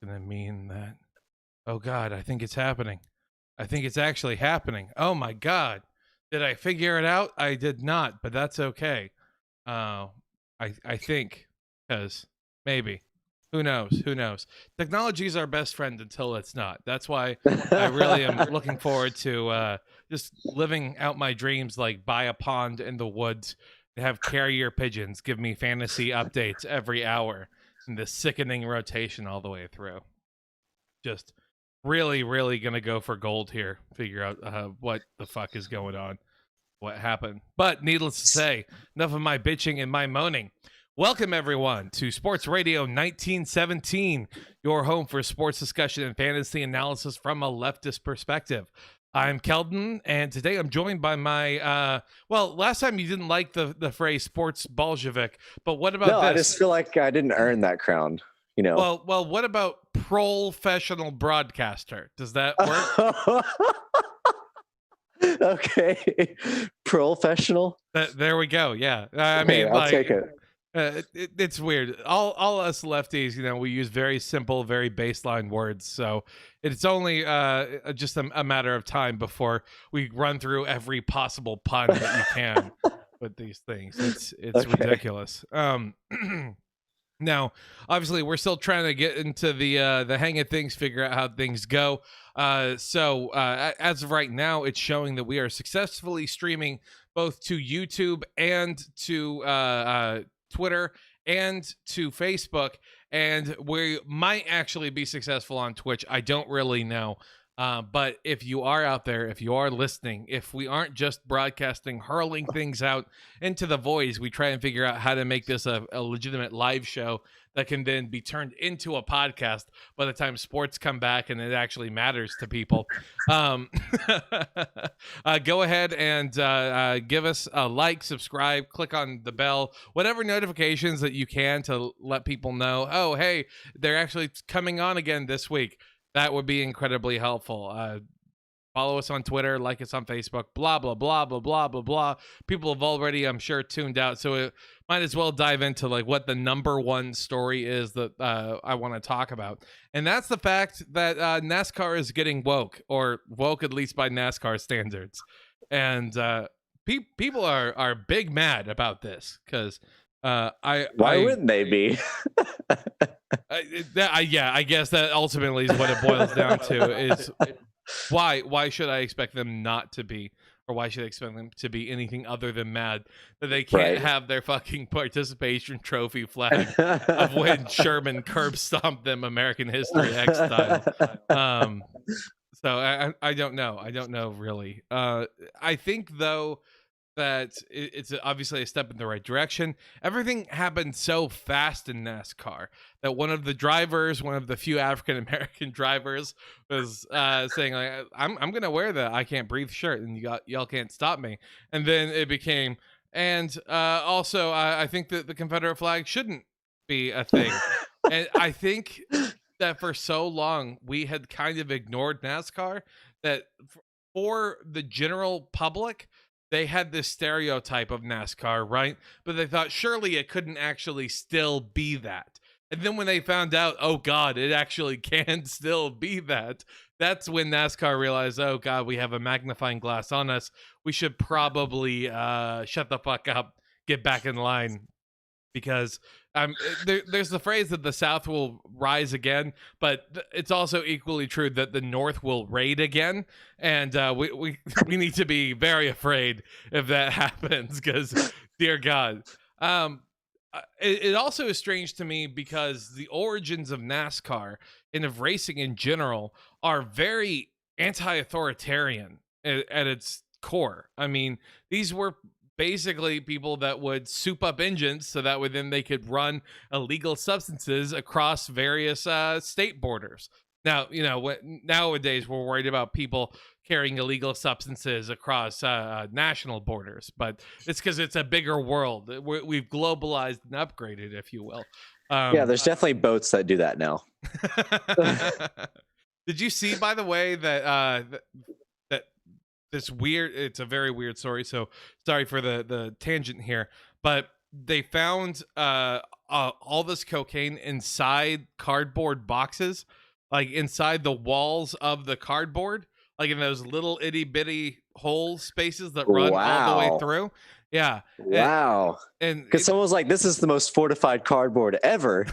going to mean that, oh God, I think it's happening. I think it's actually happening. Oh my God. Did I figure it out? I did not, but that's okay. I think, because maybe. Who knows? Who knows? Technology is our best friend until it's not. That's why I really am looking forward to just living out my dreams, like by a pond in the woods, to have carrier pigeons give me fantasy updates every hour in this sickening rotation all the way through. Just really, really gonna go for gold here. Figure out what the fuck is going on, what happened. But needless to say, enough of my bitching and my moaning. Welcome, everyone, to Sports Radio 1917, your home for sports discussion and fantasy analysis from a leftist perspective. I'm Keldon, and today I'm joined by my, well, last time you didn't like the phrase sports Bolshevik, but what about this? I just feel like I didn't earn that crown, you know. Well, what about professional broadcaster? Does that work? Okay. Professional? There we go, yeah. I Okay, mean, I'll like, take it. It's weird. All us lefties, we use very simple, very baseline words. So it's only just a matter of time before we run through every possible pun that you can with these things. It's Okay. ridiculous. Now, obviously, we're still trying to get into the hang of things, figure out how things go. So as of right now, it's showing that we are successfully streaming both to YouTube and to Twitter and to Facebook, and we might actually be successful on Twitch. I don't really know. But if you are out there, if you are listening, if we aren't just broadcasting, hurling things out into the voids, we try and figure out how to make this a legitimate live show that can then be turned into a podcast by the time sports come back and it actually matters to people. Go ahead and give us a like, subscribe, click on the bell, whatever notifications that you can to let people know, oh, hey, they're actually coming on again this week. That would be incredibly helpful. Follow us on Twitter, like us on Facebook, blah, blah, blah, blah, blah, blah, blah. People have already, I'm sure, tuned out. So it might as well dive into like what the number one story is that I want to talk about. And that's the fact that NASCAR is getting woke, or woke at least by NASCAR standards. And people are big mad about this because why wouldn't they be? I guess that ultimately is what it boils down to. Is why should I expect them not to be, or why should I expect them to be anything other than mad that they can't have their fucking participation trophy flag of when Sherman curb stomped them American History X style. So I don't know. I don't know really. I think though that it's obviously a step in the right direction. Everything happened so fast in NASCAR that one of the few African-American drivers was saying, like, I'm going to wear the I Can't Breathe shirt and y'all can't stop me. And then it became, and also I think that the Confederate flag shouldn't be a thing. And I think that for so long we had kind of ignored NASCAR, that for the general public, they had this stereotype of NASCAR, right? But they thought surely it couldn't actually still be that. And then when they found out, oh God, it actually can still be that, that's when NASCAR realized, oh God, we have a magnifying glass on us. We should probably shut the fuck up, get back in line. Because there's the phrase that the South will rise again, but it's also equally true that the North will raid again, and we need to be very afraid if that happens, because dear God. It also is strange to me because the origins of NASCAR and of racing in general are very anti-authoritarian at its core. I mean, these were basically people that would soup up engines so that way then they could run illegal substances across various state borders. Now, nowadays we're worried about people carrying illegal substances across national borders, but it's because it's a bigger world. We've globalized and upgraded, if you will. Yeah, there's definitely boats that do that now. Did you see, by the way, that it's a very weird story, so sorry for the tangent here, but they found all this cocaine inside cardboard boxes, like inside the walls of the cardboard, like in those little itty bitty hole spaces that run all the way through. Yeah. Wow. And because someone was like, this is the most fortified cardboard ever.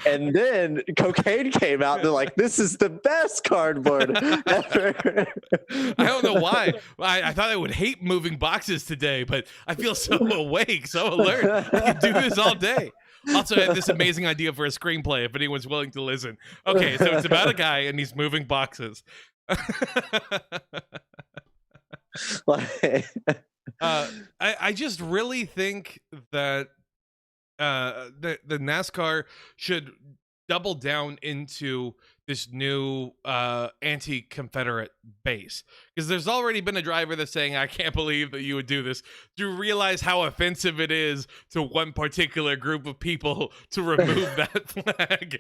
And then cocaine came out. And they're like, this is the best cardboard ever. I don't know why. I thought I would hate moving boxes today, but I feel so awake, so alert. I can do this all day. Also, I have this amazing idea for a screenplay if anyone's willing to listen. Okay, so it's about a guy and he's moving boxes. I just really think that the NASCAR should double down into this new anti-confederate base, because there's already been a driver that's saying, I can't believe that you would do this. Do you realize how offensive it is to one particular group of people to remove that flag?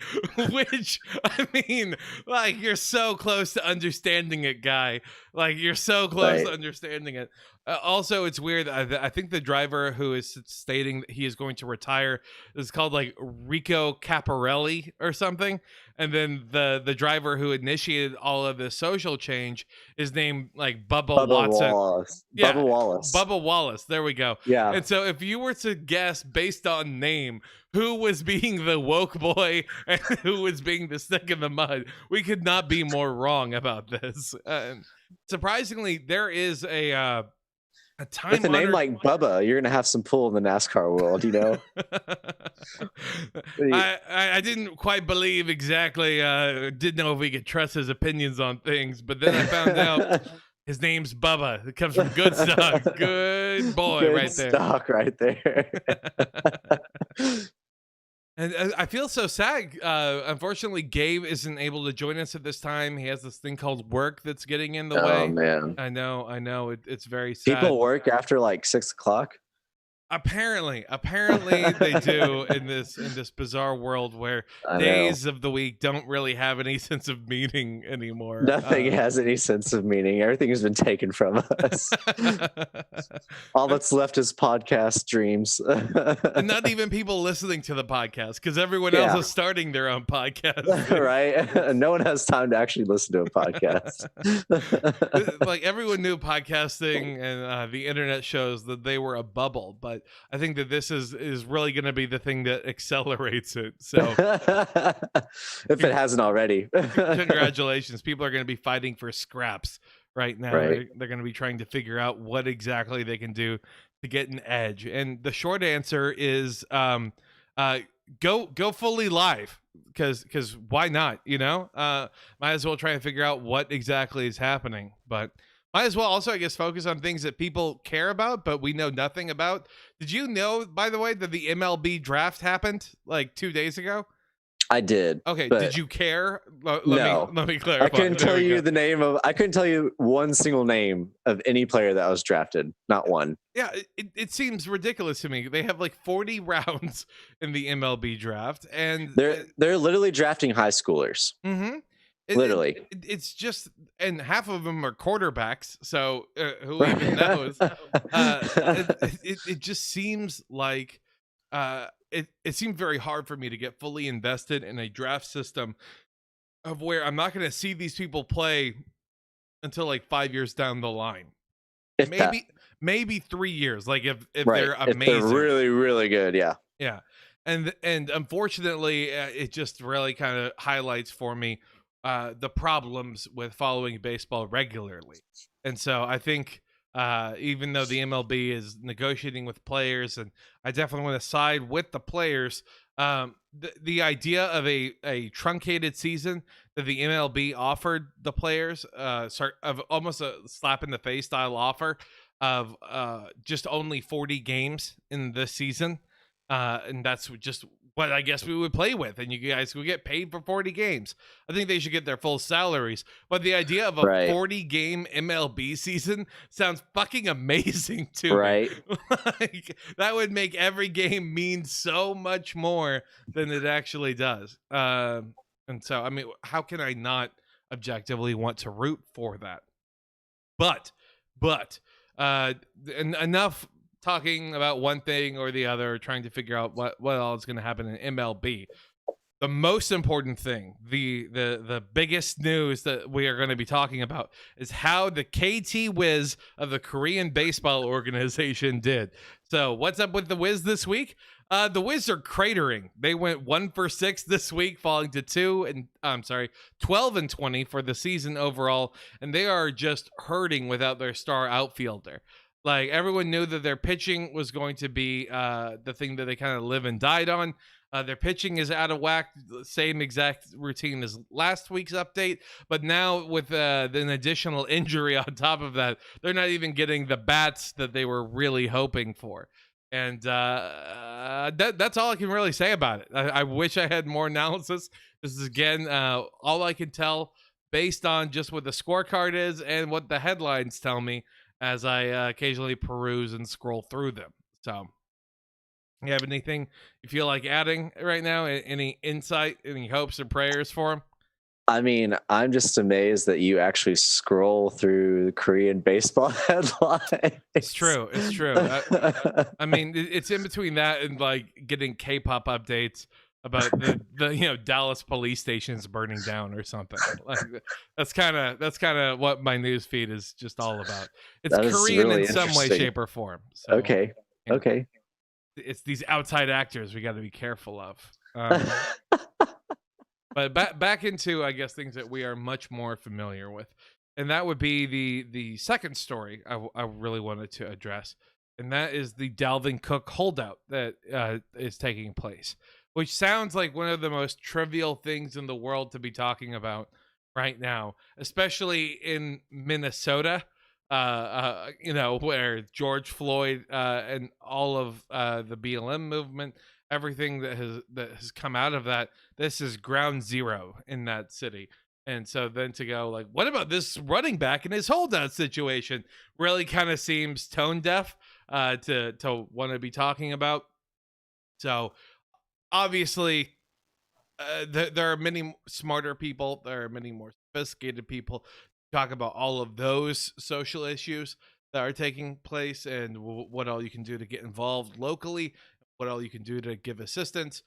Which, I mean, like, you're so close to understanding it, guy. Like, you're so close to understanding it. Also, it's weird. I think the driver who is stating that he is going to retire is called like Rico Caparelli or something. And then the driver who initiated all of this social change is named like Bubba Watson. Wallace. Yeah, Bubba Wallace. Bubba Wallace. There we go. Yeah. And so if you were to guess based on name who was being the woke boy and who was being the stick in the mud, we could not be more wrong about this. Surprisingly, there is a time with a name like Bubba, you're gonna have some pull in the NASCAR world, you know. I didn't quite believe exactly. Didn't know if we could trust his opinions on things, but then I found out his name's Bubba. It comes from good stock. Good boy, good right there. Stock right there. And I feel so sad. Unfortunately, Gabe isn't able to join us at this time. He has this thing called work that's getting in the way. Oh, man. I know. It's very sad. People work after like 6 o'clock? Apparently they do in this bizarre world where days of the week don't really have any sense of meaning anymore. Nothing has any sense of meaning. Everything has been taken from us. All that's left is podcast dreams. And not even people listening to the podcast, because everyone else is starting their own podcast. Right? No one has time to actually listen to a podcast. Like, everyone knew podcasting and the internet shows that they were a bubble, but I think that this is really going to be the thing that accelerates it. So if it hasn't already. Congratulations. People are going to be fighting for scraps right now. Right. They're going to be trying to figure out what exactly they can do to get an edge. And the short answer is go fully live, because why not? You know, might as well try and figure out what exactly is happening. But might as well also, I guess, focus on things that people care about, but we know nothing about. Did you know, by the way, that the MLB draft happened like 2 days ago? I did. Okay. Did you care? Let me clarify. I couldn't tell you the name of. I couldn't tell you one single name of any player that was drafted. Not one. Yeah, it seems ridiculous to me. They have like 40 rounds in the MLB draft, and they're literally drafting high schoolers. Mm-hmm. Literally, it's just, and half of them are quarterbacks. So who even knows? It just seems like it seemed very hard for me to get fully invested in a draft system of where I'm not going to see these people play until like 5 years down the line. Maybe 3 years. Like if they're amazing, if they're really, really good. Yeah. Yeah. And unfortunately, it just really kind of highlights for me the problems with following baseball regularly. And so I think even though the MLB is negotiating with players, and I definitely want to side with the players, the idea of a truncated season that the MLB offered the players, of almost a slap in the face style offer of just only 40 games in this season. And that's just what I guess we would play with, and you guys would get paid for 40 games. I think they should get their full salaries. But the idea of a 40-game MLB season sounds fucking amazing to me. Like, that would make every game mean so much more than it actually does. And so, I mean, how can I not objectively want to root for that? But enough talking about one thing or the other, trying to figure out what all is going to happen in MLB. The most important thing, the biggest news that we are going to be talking about is how the KT Wiz of the Korean baseball organization did. So what's up with the Wiz this week? The Wiz are cratering. They went 1 for 6 this week, falling to 12 and 20 for the season overall, and they are just hurting without their star outfielder. Like, everyone knew that their pitching was going to be the thing that they kind of live and died on. Their pitching is out of whack, same exact routine as last week's update. But now with an additional injury on top of that, they're not even getting the bats that they were really hoping for. And that's all I can really say about it. I wish I had more analysis. This is, again, all I can tell based on just what the scorecard is and what the headlines tell me as I occasionally peruse and scroll through them. So, you have anything you feel like adding right now? Any insight, any hopes or prayers for him? I mean, I'm just amazed that you actually scroll through the Korean baseball headlines. It's true. It's true. I mean, it's in between that and like getting K-pop updates about the Dallas police stations burning down or something. Like, that's kind of what my news feed is just all about. It's Korean really in some way, shape, or form. So, okay. Okay. It's these outside actors we got to be careful of. But back into, I guess, things that we are much more familiar with, and that would be the second story I really wanted to address, and that is the Dalvin Cook holdout that is taking place, which sounds like one of the most trivial things in the world to be talking about right now, especially in Minnesota. Where George Floyd and all of the BLM movement, everything that has come out of that, this is ground zero in that city. And so then to go like, what about this running back in his holdout situation? Really kind of seems tone deaf to want to be talking about. So obviously, there are many smarter people. There are many more sophisticated people talk about all of those social issues that are taking place and what all you can do to get involved locally, what all you can do to give assistance.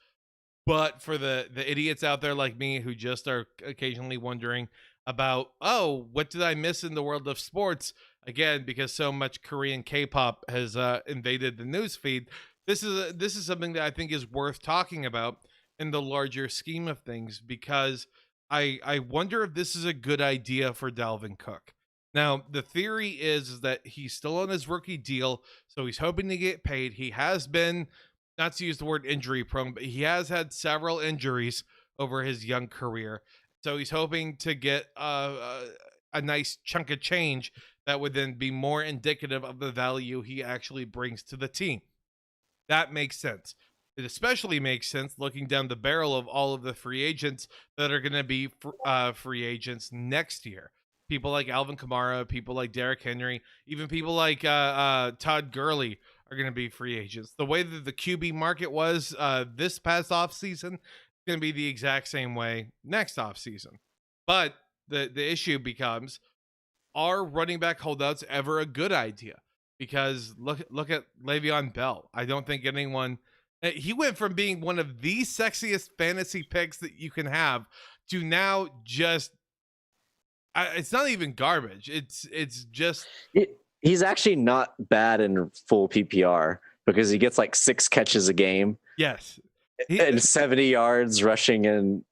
But for the idiots out there like me who just are occasionally wondering about, what did I miss in the world of sports? Again, because so much Korean K-pop has invaded the news feed. This is something that I think is worth talking about in the larger scheme of things, because I wonder if this is a good idea for Dalvin Cook. Now, the theory is that he's still on his rookie deal, so he's hoping to get paid. He has been, not to use the word injury prone, but he has had several injuries over his young career. So he's hoping to get a nice chunk of change that would then be more indicative of the value he actually brings to the team. That makes sense. It especially makes sense looking down the barrel of all of the free agents that are going to be free agents next year. People like Alvin Kamara, people like Derrick Henry, even people like Todd Gurley are going to be free agents. The way that the QB market was this past offseason is going to be the exact same way next offseason. But the issue becomes, are running back holdouts ever a good idea? Because look at LeVeon Bell. I don't think anyone... He went from being one of the sexiest fantasy picks that you can have to now just, it's not even garbage. It's just. He's actually not bad in full PPR because he gets like 6 catches a game. Yes. And 70 yards rushing and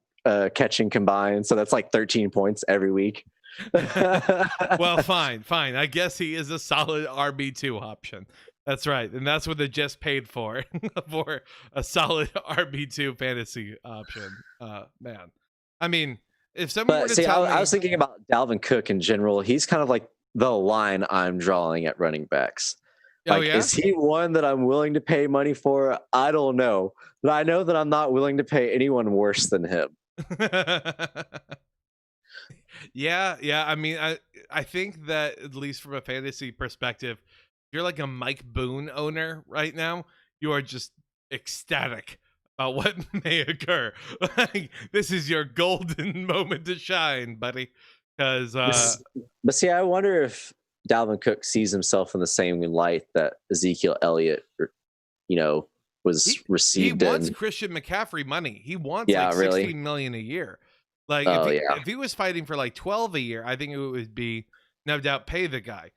catching combined. So that's like 13 points every week. Well, fine. I guess he is a solid RB2 option. That's right. And that's what they just paid for a solid RB2 fantasy option. Man. I mean, if someone were to tell me... I was thinking about Dalvin Cook in general. He's kind of like the line I'm drawing at running backs. Like, is he one that I'm willing to pay money for? I don't know. But I know that I'm not willing to pay anyone worse than him. Yeah. I mean, I think that at least from a fantasy perspective, you're like a Mike Boone owner right now, you are just ecstatic about what may occur. Like, this is your golden moment to shine, buddy. Because but see, I wonder if Dalvin Cook sees himself in the same light that Ezekiel Elliott, was received. He wants Christian McCaffrey money. He wants $16 million a year. Like if he was fighting for like 12 a year, I think it would be no doubt pay the guy.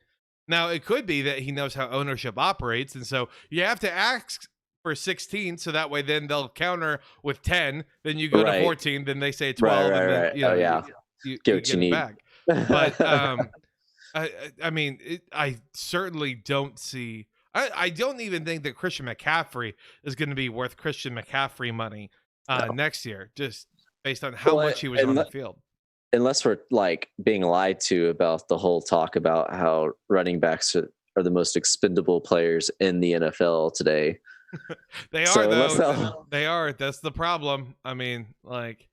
Now it could be that he knows how ownership operates, and so you have to ask for 16, so that way then they'll counter with 10. Then you go to 14. Then they say 12, and then you get what you need back. But I mean, I certainly don't see. I don't even think that Christian McCaffrey is going to be worth Christian McCaffrey money next year, just based on how much he was on the field. Unless we're like being lied to about the whole talk about how running backs are the most expendable players in the NFL today. They are, though. They are. That's the problem. I mean, like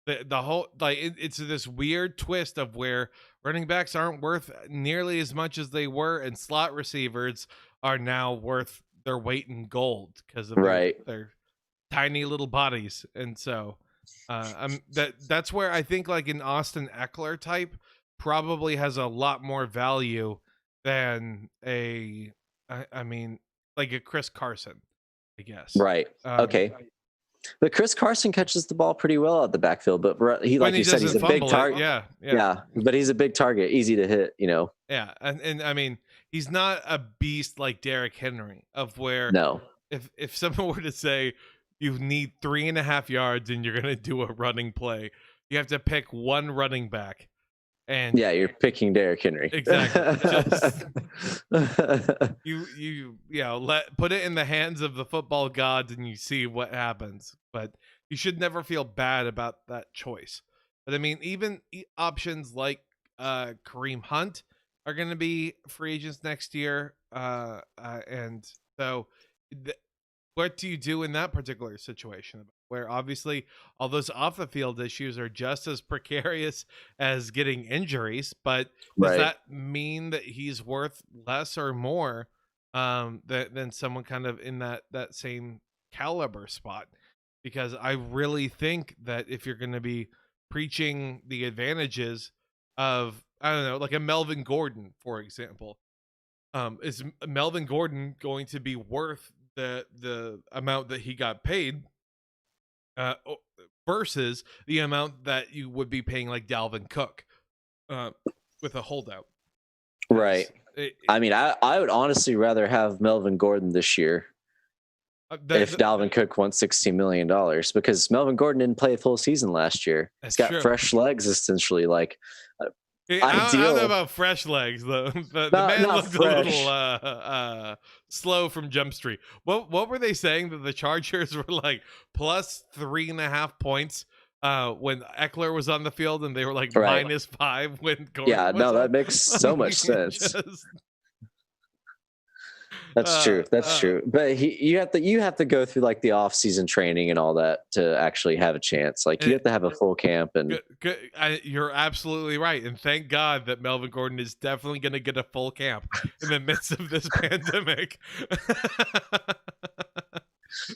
the whole it's this weird twist of where running backs aren't worth nearly as much as they were, and slot receivers are now worth their weight in gold because of their tiny little bodies. And so that's where I think like an Austin Ekeler type probably has a lot more value than a Chris Carson, I guess. Right. Okay. But Chris Carson catches the ball pretty well at the backfield, but he's a big target. Yeah. But he's a big target, easy to hit, Yeah. And I mean, he's not a beast like Derrick Henry, of where if someone were to say you need 3.5 yards and you're going to do a running play, you have to pick one running back. And you're picking Derrick Henry. Exactly. Put it in the hands of the football gods and you see what happens. But you should never feel bad about that choice. But I mean, even options like Kareem Hunt are going to be free agents next year. And so what do you do in that particular situation, where obviously all those off the field issues are just as precarious as getting injuries, but does that mean that he's worth less or more than someone kind of in that same caliber spot? Because I really think that if you're going to be preaching the advantages of, I don't know, like a Melvin Gordon, for example, is Melvin Gordon going to be worth the amount that he got paid versus the amount that you would be paying like Dalvin Cook with a holdout? Right. I mean, I would honestly rather have Melvin Gordon this year if Dalvin Cook wants $16 million, because Melvin Gordon didn't play a full season last year. He's got fresh legs, essentially. Like, I don't know about fresh legs though. The man looked fresh. A little slow from Jump Street. What were they saying that the Chargers were like plus 3.5 points when Ekeler was on the field, and they were like -5 when Gordon was that makes so much sense. That's true. That's true. But you have to go through like the off-season training and all that to actually have a chance. Like you have to have a full camp. And you're absolutely right. And thank God that Melvin Gordon is definitely going to get a full camp in the midst of this pandemic.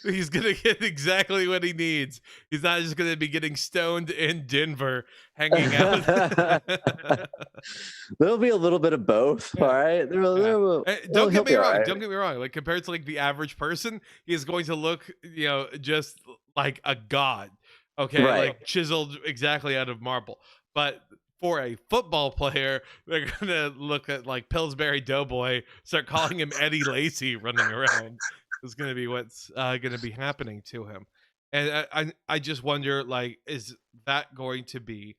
He's going to get exactly what he needs. He's not just going to be getting stoned in Denver, hanging out. There'll be a little bit of both. All right. Don't get me wrong. Right. Don't get me wrong. Like compared to like the average person, he is going to look, just like a god. Okay. Right. Like chiseled exactly out of marble. But for a football player, they're going to look at like Pillsbury Doughboy, start calling him Eddie Lacy running around. Is going to be what's going to be happening to him. And I just wonder, like, is that going to be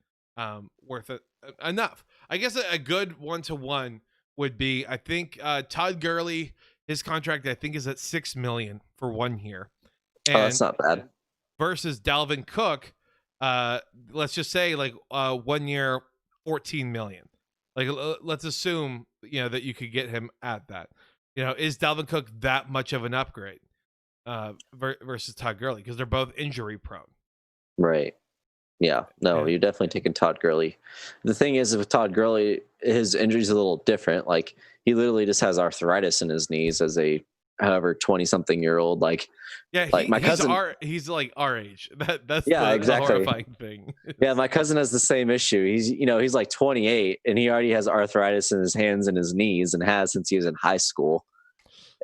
worth it enough? I guess a good 1-to-1 would be, I think Todd Gurley, his contract, I think, is at $6 million for 1 year. And that's not bad. Versus Dalvin Cook, let's just say like 1 year, $14 million. Like, let's assume, that you could get him at that. Is Dalvin Cook that much of an upgrade versus Todd Gurley? Because they're both injury prone. Right. Yeah. No, you're definitely taking Todd Gurley. The thing is, with Todd Gurley, his injury's a little different. Like, he literally just has arthritis in his knees as a however 20-something-year-old. Like my cousin, he's like our age. That's exactly. the horrifying thing. Yeah, my cousin has the same issue. He's like 28 and he already has arthritis in his hands and his knees and has since he was in high school.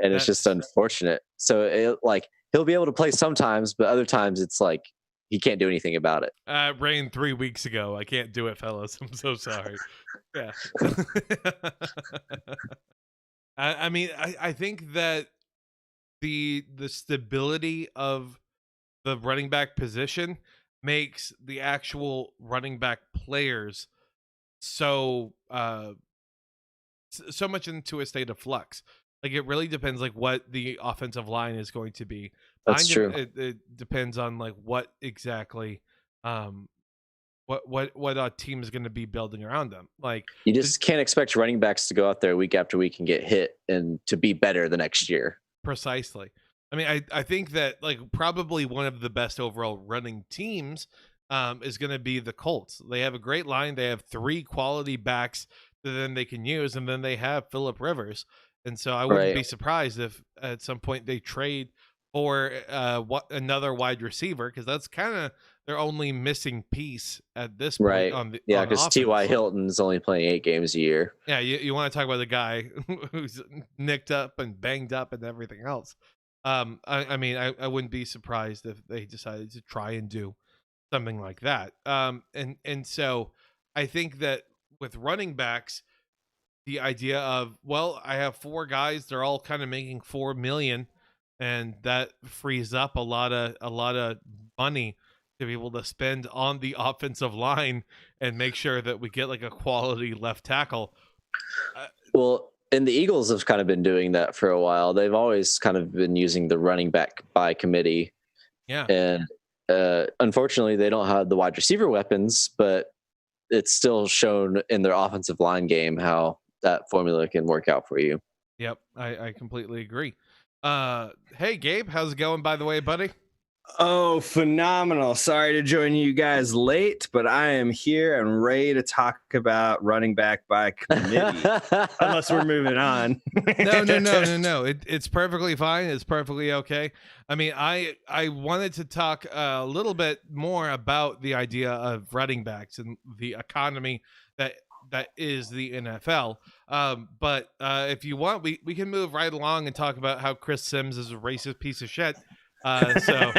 And it's just unfortunate. So he'll be able to play sometimes, but other times it's like he can't do anything about it. Rained 3 weeks ago. I can't do it, fellas. I'm so sorry. Yeah. I mean, I think that the stability of the running back position makes the actual running back players so much into a state of flux. Like it really depends like what the offensive line is going to be. That's true. It depends on like what exactly what a team is going to be building around them. Like you just can't expect running backs to go out there week after week and get hit and to be better the next year. Precisely. I mean, I think that like probably one of the best overall running teams is going to be the Colts. They have a great line. They have 3 quality backs that then they can use, and then they have Phillip Rivers. And so I wouldn't be surprised if at some point they trade for another wide receiver, because that's kind of their only missing piece at this point. Right. Because T.Y. Hilton's only playing 8 games a year. Yeah, you want to talk about the guy who's nicked up and banged up and everything else. I mean, I wouldn't be surprised if they decided to try and do something like that. And so I think that with running backs, the idea of, well, I have 4 guys, they're all kind of making $4 million, and that frees up a lot of money to be able to spend on the offensive line and make sure that we get like a quality left tackle. Well, and the Eagles have kind of been doing that for a while. They've always kind of been using the running back by committee. Yeah. And unfortunately, they don't have the wide receiver weapons, but it's still shown in their offensive line game how that formula can work out for you. Yep, I completely agree. Hey, Gabe, how's it going, by the way, buddy? Oh, phenomenal. Sorry to join you guys late, but I am here and ready to talk about running back by committee. Unless we're moving on. No. It's perfectly fine. It's perfectly okay. I mean, I wanted to talk a little bit more about the idea of running backs and the economy that is the NFL. But if you want, we can move right along and talk about how Chris Sims is a racist piece of shit. So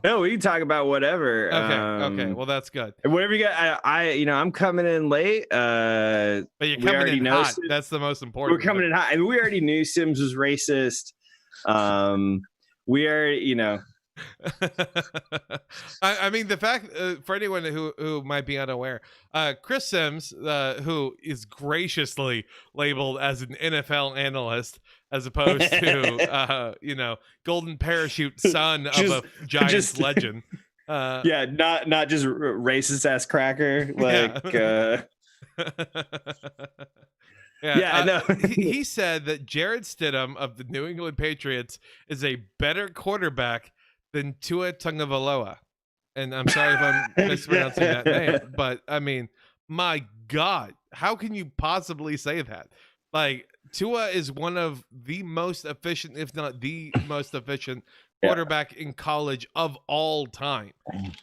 no, we can talk about whatever. Okay, well, that's good. Whatever you got. I'm coming in late, but you're coming in hot. That's the most important. We're coming in hot, and we already knew Sims was racist. We are, I mean, the fact for anyone who might be unaware, Chris Sims, who is graciously labeled as an NFL analyst as opposed to golden parachute son of a Giants legend. Not just racist ass cracker like. I know. He said that Jarrett Stidham of the New England Patriots is a better quarterback than Tua Tagovailoa. And I'm sorry if I'm mispronouncing that name, but I mean, my God, how can you possibly say that? Like, Tua is one of the most efficient, if not the most efficient quarterback in college of all time.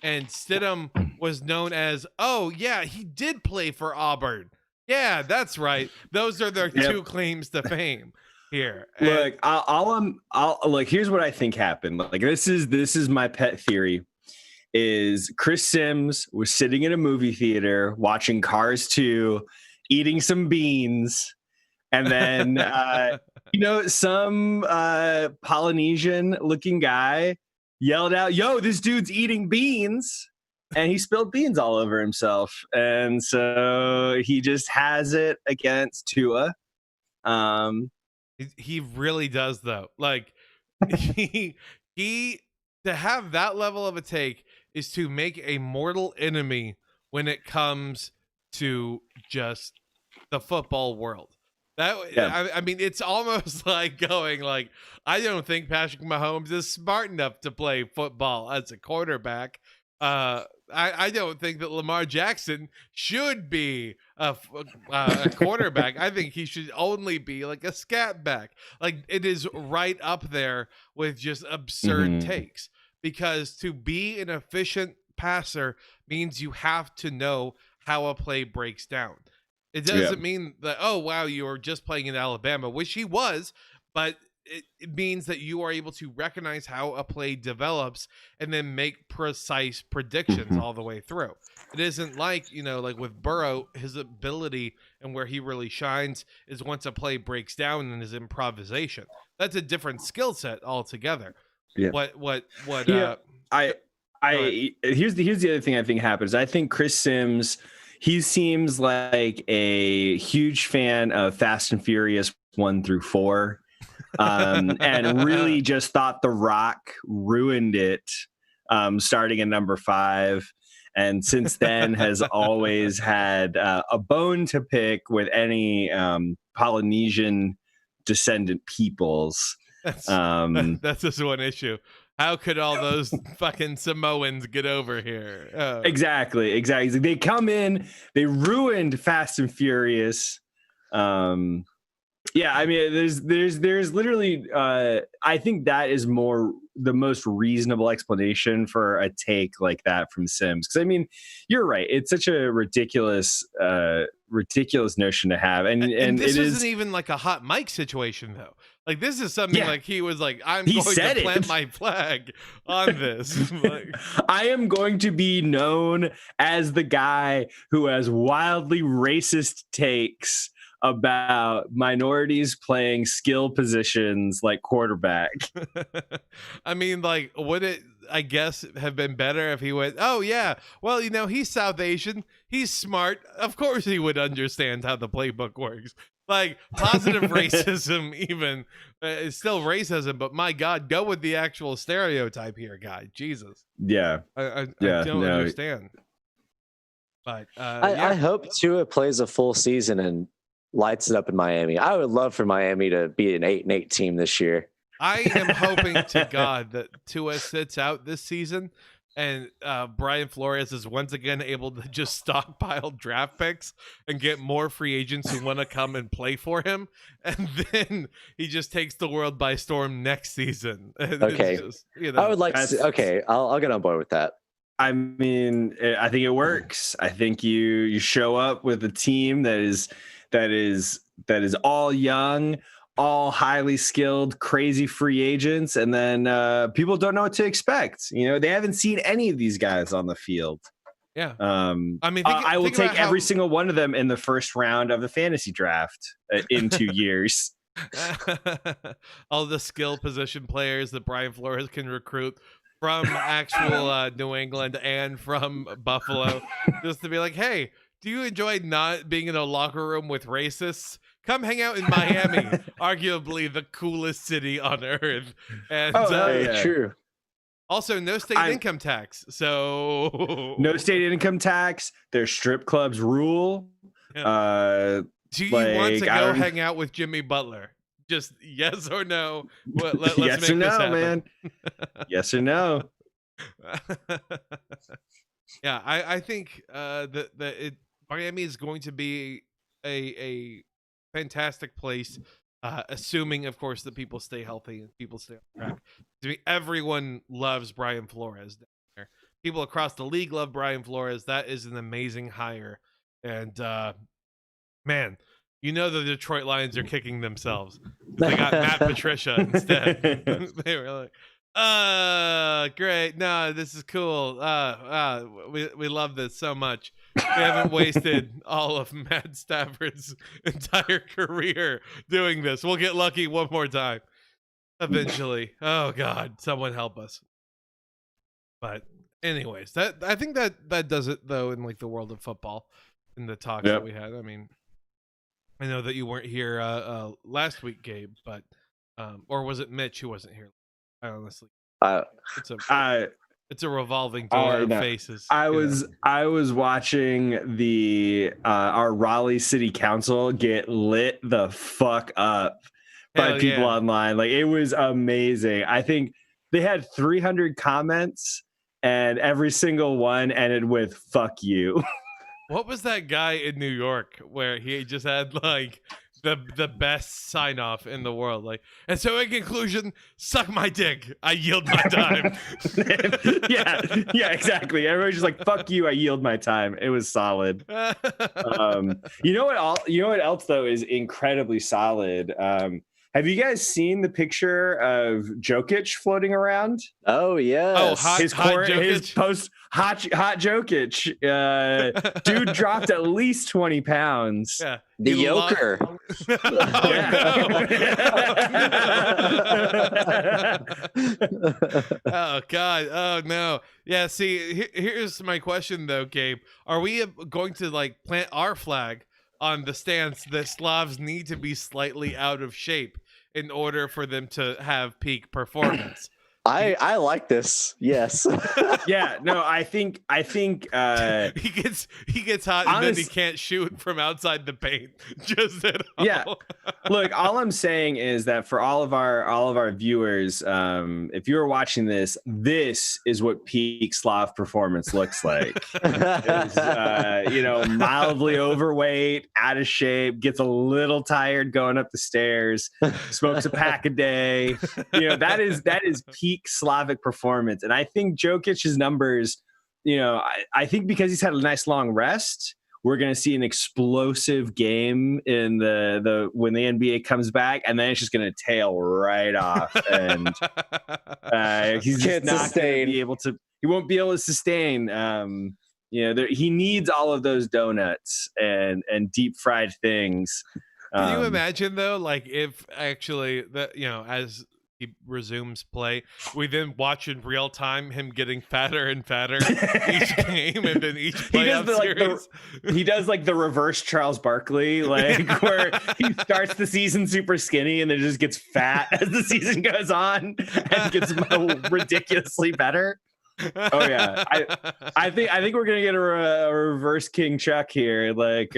And Stidham was known as, oh yeah, he did play for Auburn. Yeah, that's right. Those are their 2 claims to fame here. Look, I'll like, here's what I think happened. Like, this is my pet theory. Is Chris Sims was sitting in a movie theater watching Cars 2, eating some beans, and then some Polynesian looking guy yelled out, "Yo, this dude's eating beans." And he spilled beans all over himself. And so he just has it against Tua. He really does, though. Like, he to have that level of a take is to make a mortal enemy when it comes to just the football world. I mean, it's almost like going like, I don't think Patrick Mahomes is smart enough to play football as a quarterback. I don't think that Lamar Jackson should be a quarterback. I think he should only be like a scat back. Like, it is right up there with just absurd takes, because to be an efficient passer means you have to know how a play breaks down. It doesn't mean that, oh, wow, you were just playing in Alabama, which he was, but it means that you are able to recognize how a play develops and then make precise predictions all the way through. It isn't like, like with Burrow, his ability and where he really shines is once a play breaks down and his improvisation. That's a different skill set altogether. Yeah. Here's the other thing I think happens. I think Chris Sims, he seems like a huge fan of Fast and Furious 1 through 4. And really just thought The Rock ruined it, starting at number 5. And since then has always had a bone to pick with any Polynesian descendant peoples. That's just one issue. How could all those fucking Samoans get over here? Oh. Exactly. They come in, they ruined Fast and Furious. Yeah, I mean, there's literally, I think that is the most reasonable explanation for a take like that from Sims. Because I mean, you're right; it's such a ridiculous notion to have, and this isn't even like a hot mic situation though. Like, this is something like he was like, I'm going to plant my flag on this. Like, I am going to be known as the guy who has wildly racist takes about minorities playing skill positions like quarterback. I mean, like, would it, I guess, have been better if he went, oh yeah, well, he's South Asian, he's smart, of course he would understand how the playbook works. Like, positive racism even is still racism, but my God, go with the actual stereotype here, guy. Jesus. Yeah. I don't understand. But I hope Tua plays a full season and lights it up in Miami. I would love for Miami to be an 8-8 team this year. I am hoping to God that Tua sits out this season and Brian Flores is once again able to just stockpile draft picks and get more free agents who want to come and play for him. And then he just takes the world by storm next season. Okay. Just, I would like to, okay, I'll get on board with that. I mean, I think it works. I think you show up with a team that is all young, all highly skilled, crazy free agents, and then people don't know what to expect. They haven't seen any of these guys on the field. Yeah. I mean, I will take every single one of them in the first round of the fantasy draft in 2 years. All the skill position players that Brian Flores can recruit from actual New England and from Buffalo, just to be like, hey, do you enjoy not being in a locker room with racists? Come hang out in Miami, arguably the coolest city on earth. And true. Also, no state income tax. So no state income tax. Their strip clubs rule. Yeah. Do you want to go hang out with Jimmy Butler? Just yes or no. Let's yes make or no, this happen. Man. Yes or no. Yeah, I think Miami is going to be a fantastic place, assuming, of course, that people stay healthy and people stay on track. I mean, everyone loves Brian Flores down there. People across the league love Brian Flores. That is an amazing hire. And, man, the Detroit Lions are kicking themselves. They got Matt Patricia instead. They were like, great. No, this is cool. We love this so much. We haven't wasted all of Matt Stafford's entire career doing this. We'll get lucky one more time eventually. Oh God, someone help us. But anyways, I think that does it though in like the world of football in the talks that we had. I mean, I know that you weren't here last week, Gabe, but or was it Mitch who wasn't here? I honestly, it's a revolving door of faces. I was watching the our Raleigh City Council get lit the fuck up by people online. Like, it was amazing. I think they had 300 comments and every single one ended with "fuck you." What was that guy in New York where he just had like the best sign off in the world? Like, and so in conclusion, suck my dick. I yield my time. yeah, exactly. Everybody's just like, "Fuck you. I yield my time." It was solid. You know what else though is incredibly solid? Have you guys seen the picture of Jokic floating around? Oh yeah. Oh, his post hot Jokic. Dude dropped at least 20 pounds. Yeah. The Joker. Oh God. Oh no. Yeah. See, here's my question though, Gabe. Are we going to like plant our flag on the stance that Slavs need to be slightly out of shape in order for them to have peak performance? I like this. Yes. Yeah. No, I think he gets hot and then he can't shoot from outside the paint. Just at all. Yeah. Look, all I'm saying is that for all of our viewers, if you're watching this is what peak Slav performance looks like. Mildly overweight, out of shape, gets a little tired going up the stairs, smokes a pack a day. That is peak Slavic performance. And I think Jokic's numbers, I think because he's had a nice long rest, we're going to see an explosive game in the when the NBA comes back, and then it's just going to tail right off, and he's just not going to be able to. He won't be able to sustain. He needs all of those donuts and deep fried things. Can you imagine though, like if actually as he resumes play, we then watch in real time him getting fatter and fatter each game, and then each playoff series. He does like the reverse Charles Barkley, like where he starts the season super skinny and then just gets fat as the season goes on and gets ridiculously better. Oh yeah, I think we're gonna get a reverse King Chuck here. Like,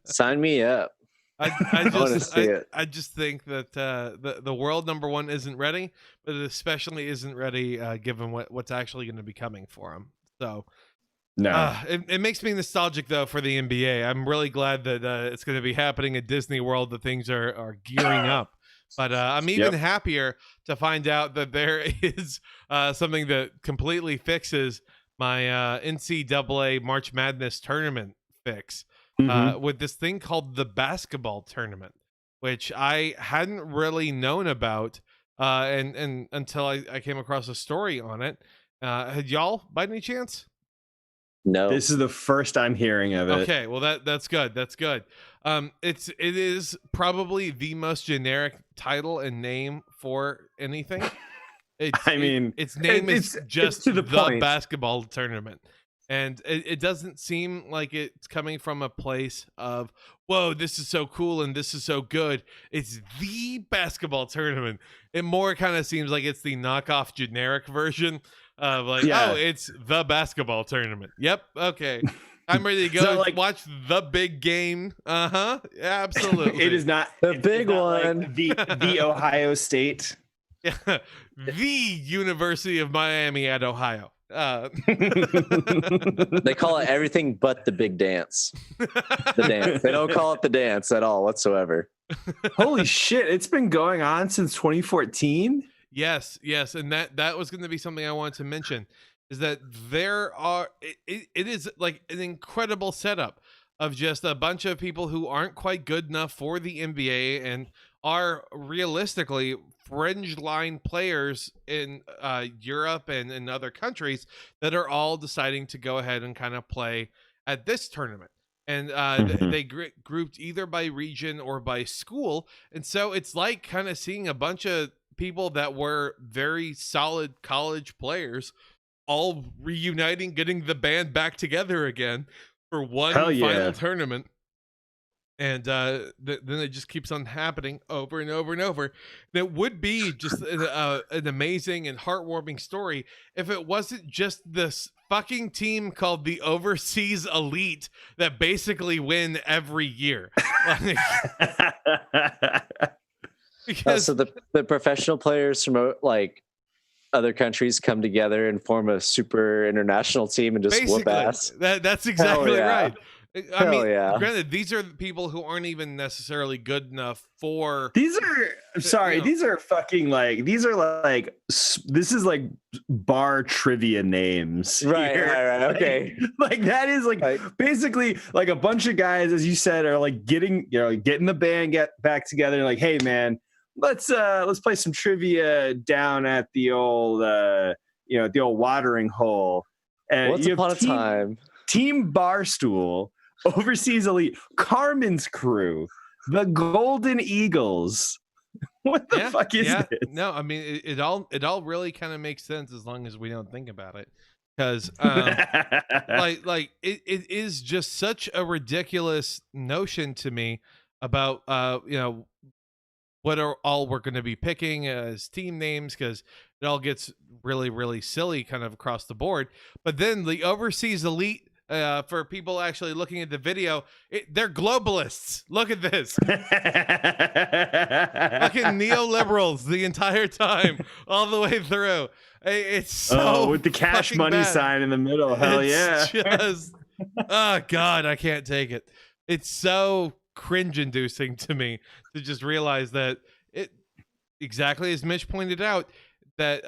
sign me up. I just think that the world number one isn't ready, but it especially isn't ready given what's actually going to be coming for him. So no, it makes me nostalgic though for the NBA. I'm really glad that it's going to be happening at Disney World. That things are gearing up. But I'm even happier to find out that there is something that completely fixes my NCAA March Madness tournament fix. With this thing called the basketball tournament, which I hadn't really known about and until I came across a story on it. Had y'all by any chance? No. This is the first I'm hearing of it. Okay, well that's good. That's good. It is probably the most generic title and name for anything. Its name is just the basketball tournament. And it doesn't seem like it's coming from a place of, whoa, this is so cool and this is so good. It's the basketball tournament. It more kind of seems like it's the knockoff generic version of like, oh, it's the basketball tournament. Yep. Okay. I'm ready to go. So, watch the big game. Absolutely. It is not the big one. Like the Ohio State. Yeah. The University of Miami at Ohio. They call it everything but the big dance. The dance. They don't call it the dance at all whatsoever. Holy shit, it's been going on since 2014? Yes, and that was going to be something I wanted to mention, is that it is like an incredible setup of just a bunch of people who aren't quite good enough for the NBA and are realistically fringe line players in Europe and in other countries that are all deciding to go ahead and kind of play at this tournament. And they grouped either by region or by school. And so it's like kind of seeing a bunch of people that were very solid college players all reuniting, getting the band back together again for one final tournament. And then it just keeps on happening over and over and over. That would be just an amazing and heartwarming story if it wasn't just this fucking team called the Overseas Elite that basically win every year. So the professional players from other countries come together and form a super international team and just whoop ass. That's exactly right. I mean, yeah. Granted, these are people who aren't even necessarily good enough for. These are fucking like, this is like bar trivia names. Right. Okay. Like that is like basically like a bunch of guys, as you said, are like getting the band back together and like, hey man, let's play some trivia down at the old the old watering hole. And once upon a time, Team Barstool, Overseas Elite, Carmen's Crew, the Golden Eagles. What the fuck is this? No, I mean it all really kind of makes sense as long as we don't think about it, because like it is just such a ridiculous notion to me about what are all we're going to be picking as team names, because it all gets really, really silly kind of across the board. But then the Overseas Elite, for people actually looking at the video, they're globalists. Look at this. Fucking neoliberals the entire time, all the way through. It's so with the cash money bad. Sign in the middle. Hell yeah. Just, oh God, I can't take it. It's so cringe-inducing to me to just realize that it, exactly as Mitch pointed out, that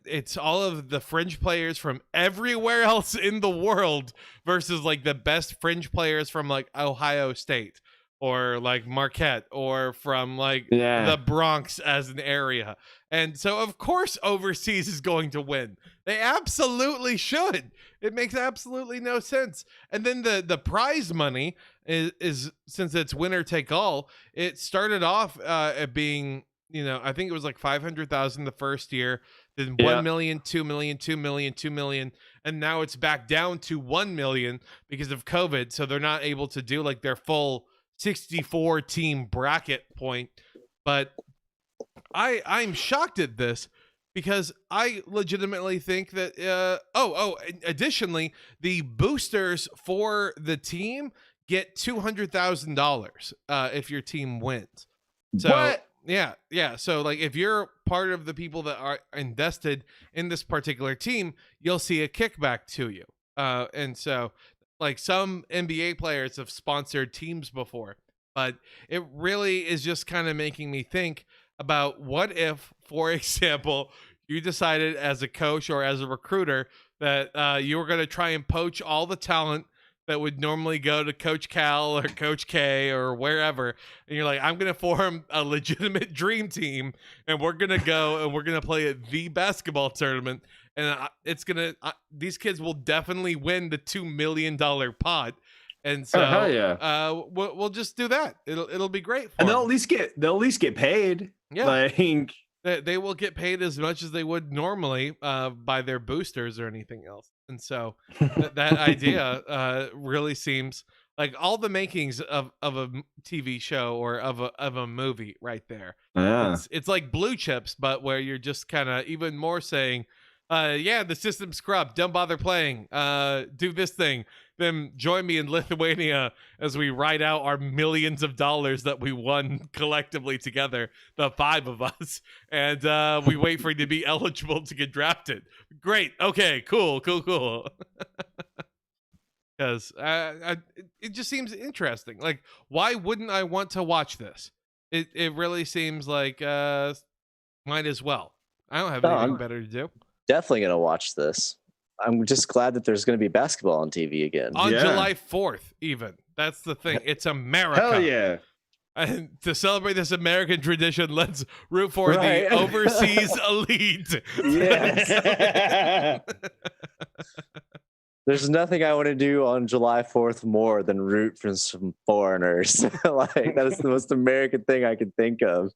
it's all of the fringe players from everywhere else in the world versus like the best fringe players from like Ohio State or like Marquette or from like the Bronx as an area. And so of course Overseas is going to win. They absolutely should. It makes absolutely no sense. And then the prize money is since it's winner take all, it started off at being, I think it was like 500,000 the first year, then 1 million, 2 million, 2 million, 2 million, and now it's back down to 1 million because of COVID. So they're not able to do like their full 64 team bracket point. But I'm shocked at this because I legitimately think that additionally, the boosters for the team get $200,000 if your team wins. So what? Yeah. So like if you're part of the people that are invested in this particular team, you'll see a kickback to you. And so like some NBA players have sponsored teams before, but it really is just kind of making me think about what if, for example, you decided as a coach or as a recruiter that you were going to try and poach all the talent that would normally go to Coach Cal or Coach K or wherever. And you're like, I'm going to form a legitimate dream team and we're going to go and we're going to play at the basketball tournament. And it's going to, these kids will definitely win the $2 million pot. And so we'll just do that. It'll be great. And they'll at least get paid. Yeah. Like they will get paid as much as they would normally by their boosters or anything else. And so that idea really seems like all the makings of a TV show or of a movie right there. Yeah. It's like Blue Chips, but where you're just kind of even more saying, the system's corrupt. Don't bother playing. Do this thing. Then join me in Lithuania as we write out our millions of dollars that we won collectively together, the 5 of us, and we wait for you to be eligible to get drafted. Great. Okay. Cool. Because it just seems interesting. Like, why wouldn't I want to watch this? It really seems like might as well. I don't have anything better to do. Definitely gonna watch this. I'm just glad that there's going to be basketball on TV again. On July 4th, even. That's the thing. It's America. Hell yeah. And to celebrate this American tradition, let's root for the Overseas Elite. Yes. There's nothing I want to do on July 4th more than root for some foreigners. Like that is the most American thing I can think of.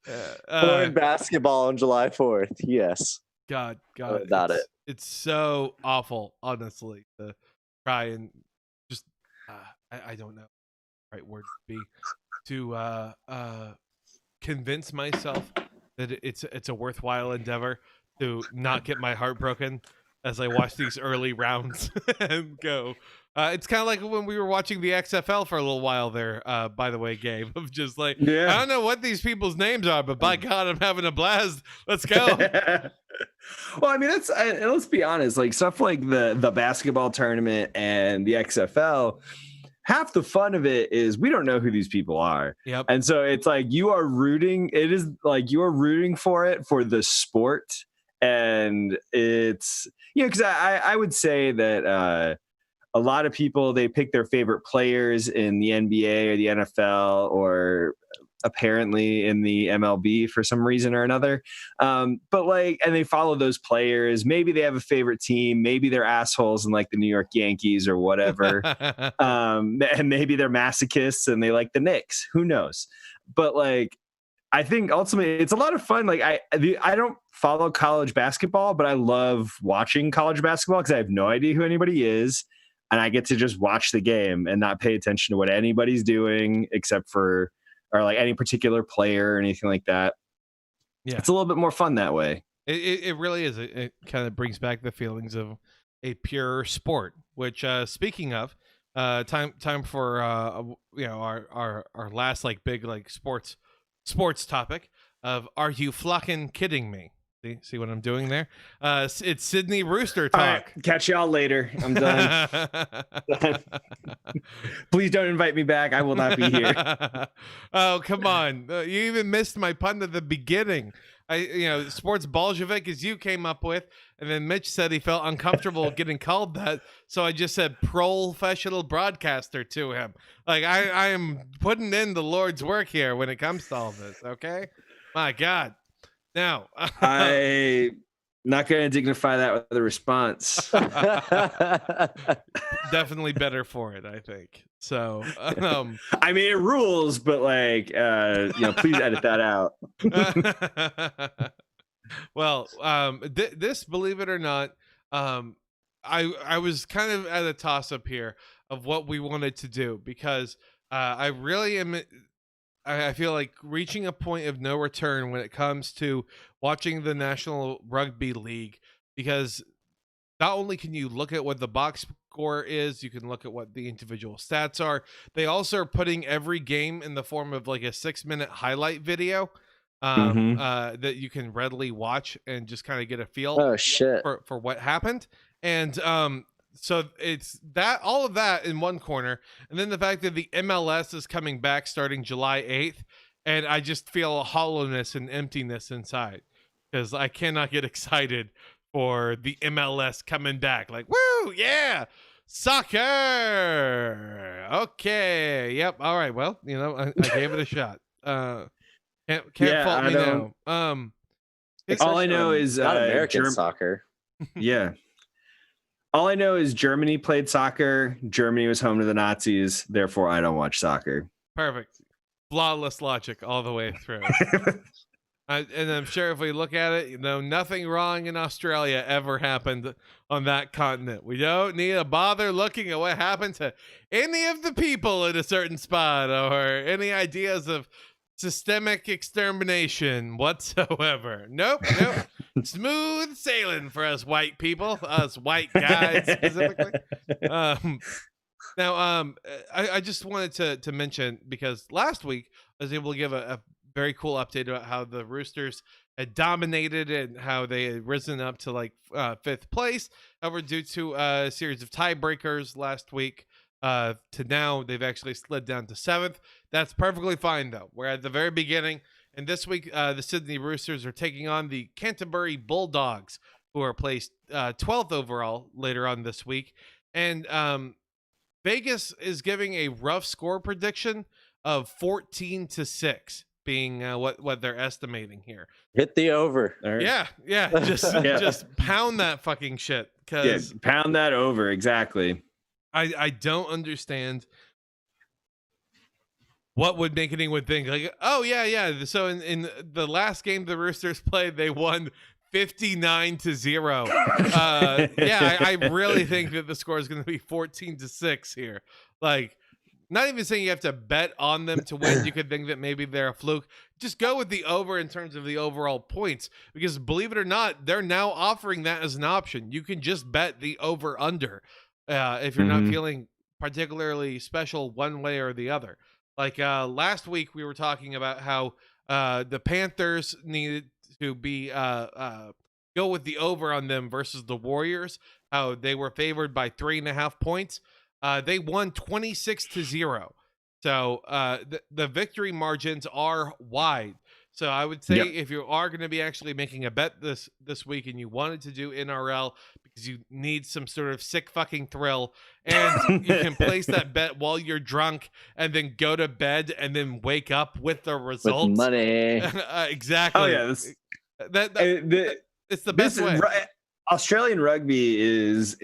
Foreign basketball on July 4th. Yes. God. Without it. It's so awful, honestly, to try and just, I don't know the right word to be, to convince myself that it's a worthwhile endeavor to not get my heart broken as I watch these early rounds and go. It's kind of like when we were watching the XFL for a little while there, by the way, Gabe, of just like, I don't know what these people's names are, but by God, I'm having a blast. Let's go. Well, I mean, let's be honest, like stuff like the basketball tournament and the XFL, half the fun of it is we don't know who these people are. Yep. And so it's like you are rooting for it, for the sport. And it's, because I would say that a lot of people, they pick their favorite players in the NBA or the NFL or apparently in the MLB for some reason or another. And they follow those players. Maybe they have a favorite team. Maybe they're assholes in like the New York Yankees or whatever. And maybe they're masochists and they like the Knicks. Who knows? But like, I think ultimately it's a lot of fun. Like I don't follow college basketball, but I love watching college basketball because I have no idea who anybody is. And I get to just watch the game and not pay attention to what anybody's doing except for, or like any particular player or anything like that. Yeah. It's a little bit more fun that way. It really is. It kind of brings back the feelings of a pure sport, which speaking of, time for our last like big like sports topic of, are you fucking kidding me? See what I'm doing there? It's Sydney Rooster talk. All right, catch y'all later. I'm done. Please don't invite me back. I will not be here. Oh, come on. You even missed my pun at the beginning. Sports Bolshevik as you came up with, and then Mitch said he felt uncomfortable getting called that, so I just said professional broadcaster to him. Like I am putting in the Lord's work here when it comes to all this, okay? My God. Now, I'm not going to dignify that with a response. Definitely better for it, I think. So, I mean, it rules, but like, please edit that out. Well, this, believe it or not, I was kind of at a toss up here of what we wanted to do because I really am. I feel like reaching a point of no return when it comes to watching the National Rugby League, because not only can you look at what the box score is, you can look at what the individual stats are. They also are putting every game in the form of like a 6-minute highlight video that you can readily watch and just kind of get a feel for what happened. And so it's that, all of that in one corner, and then the fact that the MLS is coming back starting July 8th, and I just feel a hollowness and emptiness inside because I cannot get excited for the MLS coming back. Like, woo, yeah, soccer. Okay, yep, all right. Well, I gave it a shot. Can't fault me now. All I know is not American soccer. Yeah. All I know is Germany played soccer. Germany was home to the Nazis. Therefore, I don't watch soccer. Perfect. Flawless logic all the way through. And I'm sure if we look at it, nothing wrong in Australia ever happened on that continent. We don't need to bother looking at what happened to any of the people in a certain spot or any ideas of systemic extermination whatsoever. Nope. Smooth sailing for us white people, us white guys specifically. Now, I just wanted to mention, because last week I was able to give a very cool update about how the Roosters had dominated and how they had risen up to like 5th place. However, due to a series of tiebreakers last week, to now they've actually slid down to 7th. That's perfectly fine though. We're at the very beginning, and this week the Sydney Roosters are taking on the Canterbury Bulldogs, who are placed 12th overall later on this week. And Vegas is giving a rough score prediction of 14-6 being what they're estimating here. Hit the over. Right. Yeah. Just pound that fucking shit. Pound that over. Exactly. I don't understand what would make anyone think like, oh yeah. So in the last game the Roosters played, they won 59-0. I really think that the score is going to be 14-6 here. Like, not even saying you have to bet on them to win. You could think that maybe they're a fluke. Just go with the over in terms of the overall points, because believe it or not, they're now offering that as an option. You can just bet the over under if you're not feeling particularly special one way or the other. Like last week, we were talking about how the Panthers needed to be go with the over on them versus the Warriors. How they were favored by 3.5 points. They won 26-0. So the victory margins are wide. So I would say if you are going to be actually making a bet this week and you wanted to do NRL because you need some sort of sick fucking thrill, and you can place that bet while you're drunk and then go to bed and then wake up with the results. With money. Exactly. Oh yeah, it's the best way. Australian rugby is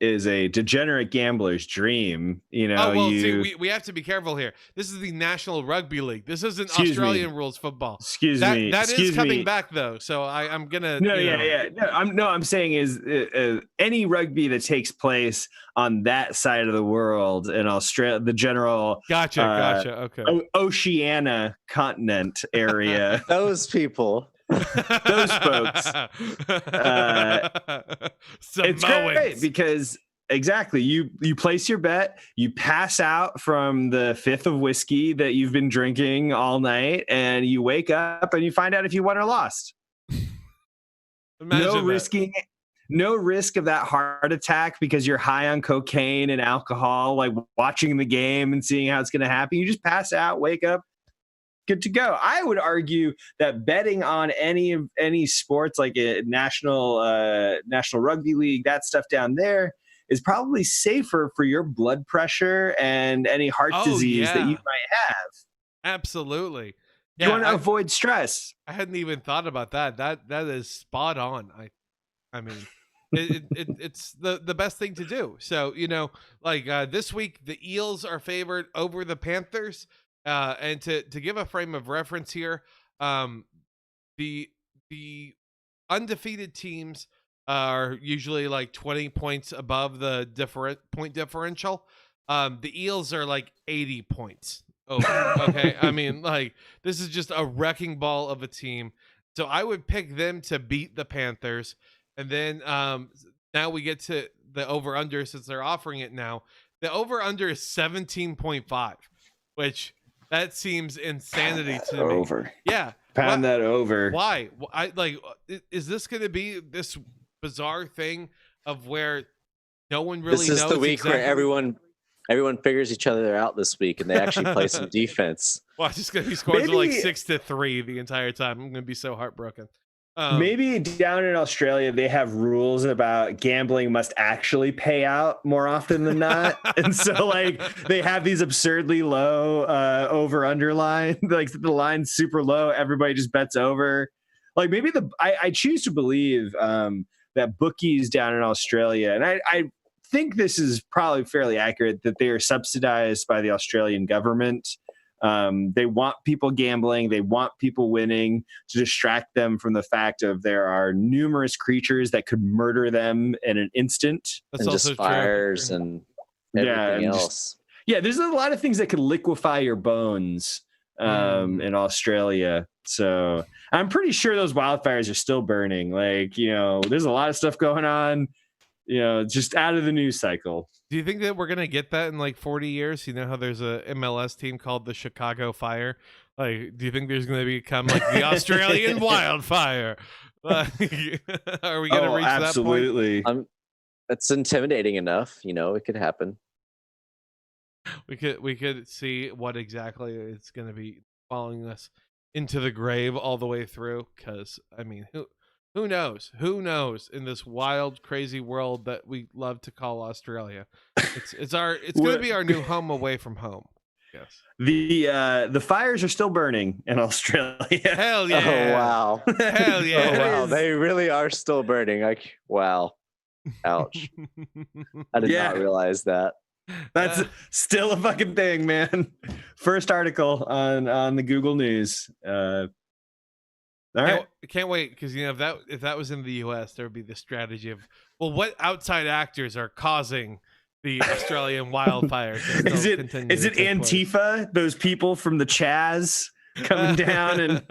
a degenerate gambler's dream. You know, see, we have to be careful here. This is the National Rugby League. This isn't Australian rules football. That is coming back though. So I'm gonna. I'm saying is any rugby that takes place on that side of the world in Australia, the general. Gotcha. Okay. Oceania continent area. Those people. Those folks. It's great because exactly you place your bet, you pass out from the fifth of whiskey that you've been drinking all night, and you wake up and you find out if you won or lost. No risk of that heart attack because you're high on cocaine and alcohol, like watching the game and seeing how it's going to happen. You just pass out, wake up, good to go. I would argue that betting on any sports like a national rugby league, that stuff down there, is probably safer for your blood pressure and any heart disease that you might have. Absolutely. You want to avoid stress. I hadn't even thought about that. That is spot on. I mean, it's the best thing to do. So, like this week, the Eels are favored over the Panthers. And to give a frame of reference here, the undefeated teams are usually like 20 points above the point differential. The Eels are like 80 points over. Okay, I mean, like, this is just a wrecking ball of a team. So I would pick them to beat the Panthers, and then now we get to the over under, since they're offering it now. The over under is 17.5, which. That seems insanity to me. Over. Yeah. Pound that over. Why? Is this going to be this bizarre thing of where no one really knows? This is the week where everyone figures each other out this week, and they actually play some defense. Well, it's just going to be scores of like 6-3 the entire time. I'm going to be so heartbroken. Maybe down in Australia, they have rules about gambling must actually pay out more often than not. And so like they have these absurdly low over under line, like the line's super low. Everybody just bets over. Like maybe I choose to believe that bookies down in Australia, and I think this is probably fairly accurate, that they are subsidized by the Australian government. They want people gambling. They want people winning to distract them from the fact of there are numerous creatures that could murder them in an instant. That's and also just fires true. And everything else. There's a lot of things that could liquefy your bones in Australia. So I'm pretty sure those wildfires are still burning. Like, there's a lot of stuff going on, just out of the news cycle. Do you think that we're going to get that in like 40 years? You know how there's a MLS team called the Chicago Fire? Like, do you think there's going to become like the Australian wildfire? Are we going to reach absolutely. that point? It's intimidating enough. It could happen. We could see what exactly it's going to be following us into the grave all the way through. Because, I mean, who knows? Who knows in this wild, crazy world that we love to call Australia? It's going to be our new home away from home. Yes. The fires are still burning in Australia. Hell yeah! Oh wow! Hell yeah! Oh wow! They really are still burning. Like wow! Ouch! I did not realize that. That's still a fucking thing, man. First article on the Google News. All right. Can't wait, because if that was in the U.S., there would be the strategy of, well, what outside actors are causing the Australian wildfires. Is it Antifa? Those people from the Chaz coming down and.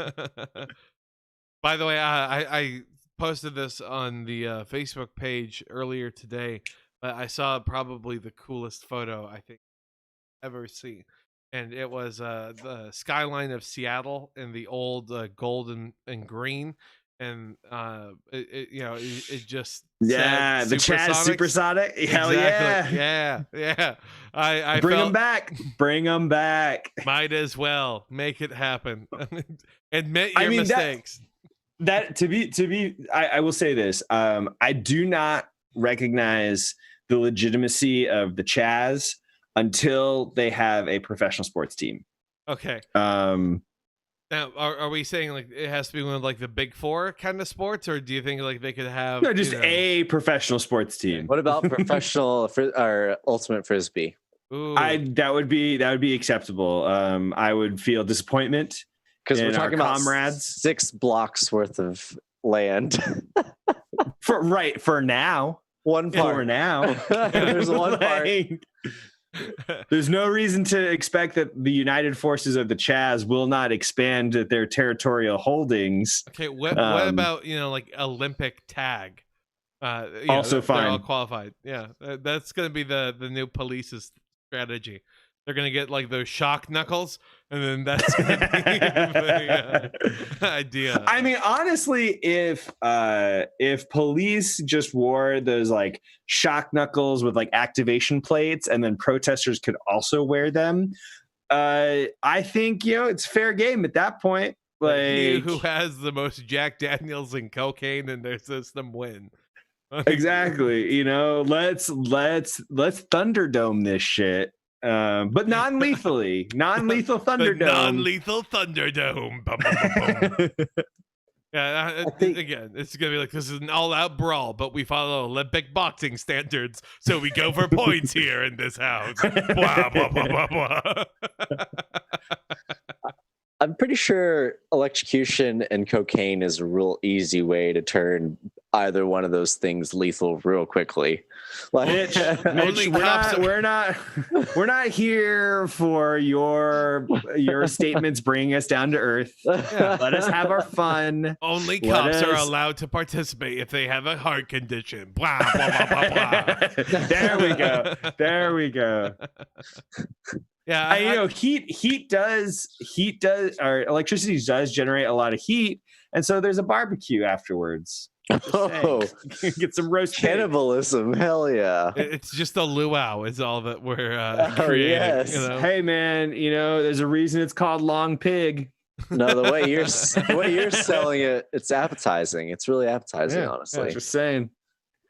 By the way, I posted this on the Facebook page earlier today, but I saw probably the coolest photo I think I've ever seen, and it was the skyline of Seattle in the old gold and green, and it just the Chaz Supersonic. Hell exactly. yeah. I bring them back. Bring them back. Might as well make it happen. Admit your mistakes. That to be I will say this. I do not recognize the legitimacy of the Chaz until they have a professional sports team. Okay. Now, are we saying like it has to be one of like the big four kind of sports, or do you think like they could have a professional sports team? What about professional or ultimate frisbee? Ooh. That would be acceptable. I would feel disappointment. Because we're talking about comrades, 6 blocks worth of land. for now. One part. For now. There's one part. There's no reason to expect that the United Forces of the Chaz will not expand their territorial holdings. Okay, what about like Olympic tag? Also fine. They're all qualified. Yeah, that's going to be the new police's strategy. They're gonna get like those shock knuckles, and then that's gonna be the idea. I mean, honestly, if police just wore those like shock knuckles with like activation plates, and then protesters could also wear them, I think it's fair game at that point. Like who has the most Jack Daniels and cocaine in their system win. Exactly. Let's Thunderdome this shit. But non-lethally. Non-lethal Thunderdome. Non-lethal Thunderdome. Bum, bum, bum. Yeah, again, it's gonna be like this is an all-out brawl, but we follow Olympic boxing standards, so we go for points here in this house. Blah, blah, blah, blah, blah. I'm pretty sure electrocution and cocaine is a real easy way to turn either one of those things lethal real quickly. Like, Mitch, we're not here for your statements bringing us down to earth. Yeah. Let us have our fun. Only cops are allowed to participate if they have a heart condition. Blah, blah, blah, blah, blah. There we go. Yeah, heat does, or electricity does generate a lot of heat, and so there's a barbecue afterwards. Get some roast cannibalism. Hell yeah! It's just a luau is all that we're creating. Yes. Hey man, there's a reason it's called long pig. No, the way you're selling it, it's appetizing. It's really appetizing, honestly. Yeah, just saying.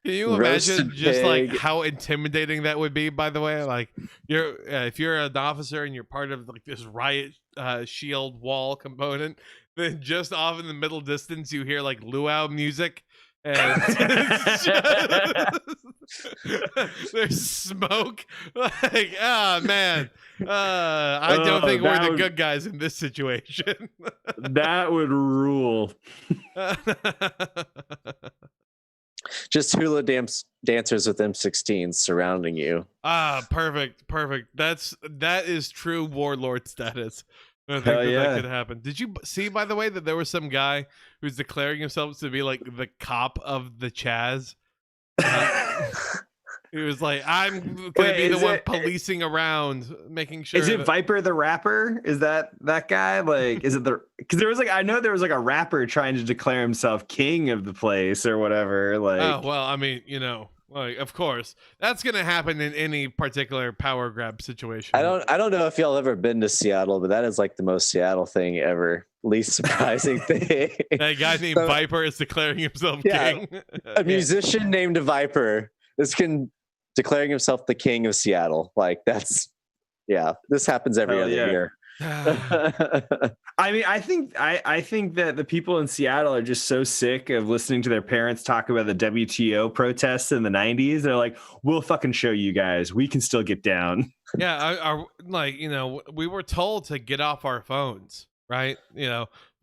Can you imagine just like how intimidating that would be? By the way, like if you're an officer and you're part of like this riot shield wall component, then just off in the middle distance you hear like luau music, and there's smoke. Like, man, I don't think we're the good guys in this situation. That would rule. Just hula dancers with M16s surrounding you. Perfect. That is true warlord status. I think that could happen. Did you see, by the way, that there was some guy who's declaring himself to be like the cop of the Chaz? He was like, I'm going to be the one policing around, making sure. Is it Viper the rapper? Is that guy? Like, is it because there was like, I know there was like a rapper trying to declare himself king of the place or whatever. Like, oh, well, I mean, like, of course, that's going to happen in any particular power grab situation. I don't know if y'all ever been to Seattle, but that is like the most Seattle thing ever. Least surprising thing. That guy named Viper is declaring himself king. A musician named Viper is declaring himself the king of Seattle. Like this happens every other year. I mean, I think that the people in Seattle are just so sick of listening to their parents talk about the WTO protests in the 90s. They're like, we'll fucking show you guys. We can still get down. Yeah, we were told to get off our phones, right?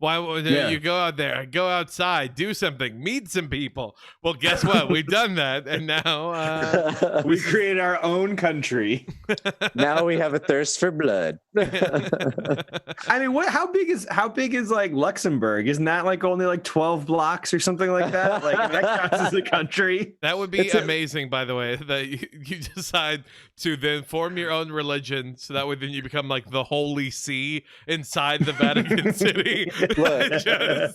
Why would you go out there, go outside, do something, meet some people? Well, guess what? We've done that, and now we create our own country. Now we have a thirst for blood. I mean, how big is like Luxembourg? Isn't that like only like 12 blocks or something like that? Like that counts as a country. That would be amazing, by the way, that you decide to then form your own religion, so that way then you become like the Holy See inside the Vatican City. Yeah,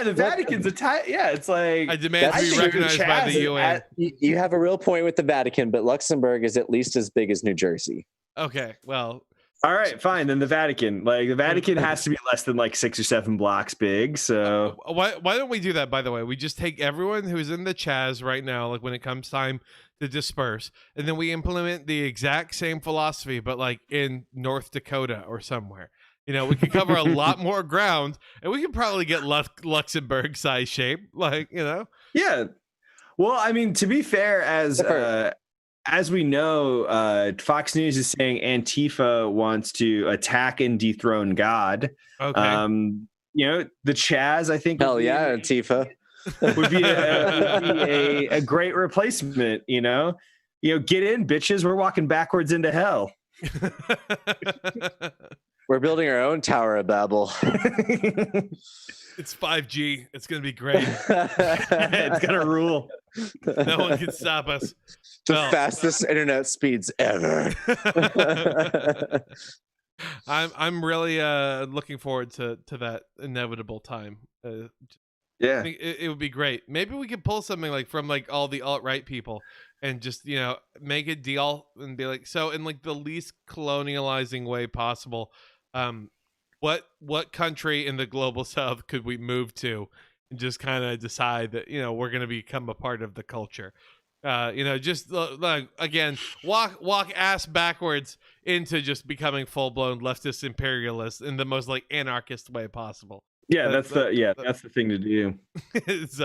the Vatican's it's like I demand to be recognized by the UN. You have a real point with the Vatican, but Luxembourg is at least as big as New Jersey. Okay, well, all right, fine. Then the Vatican has to be less than like 6 or 7 blocks big. So why don't we do that? By the way, we just take everyone who's in the Chaz right now, like when it comes time to disperse, and then we implement the exact same philosophy, but like in North Dakota or somewhere. You know, we could cover a lot more ground, and we could probably get Luxembourg size shape, like, you know. Yeah. Well, I mean, to be fair, as we know, Fox News is saying Antifa wants to attack and dethrone God. Okay. You know, the Chaz, I think. Hell yeah, Antifa would be a great replacement. You know, get in, bitches. We're walking backwards into hell. We're building our own Tower of Babel. It's 5G. It's going to be great. It's going to rule. No one can stop us. The fastest internet speeds ever. I'm really looking forward to that inevitable time. Yeah, I think it would be great. Maybe we could pull something like from like all the alt-right people and just, make a deal and be like, so in like the least colonializing way possible, what country in the global south could we move to and just kind of decide that, we're going to become a part of the culture. Just like, again, walk ass backwards into just becoming full-blown leftist imperialists in the most like anarchist way possible. Yeah, that's the thing to do. It's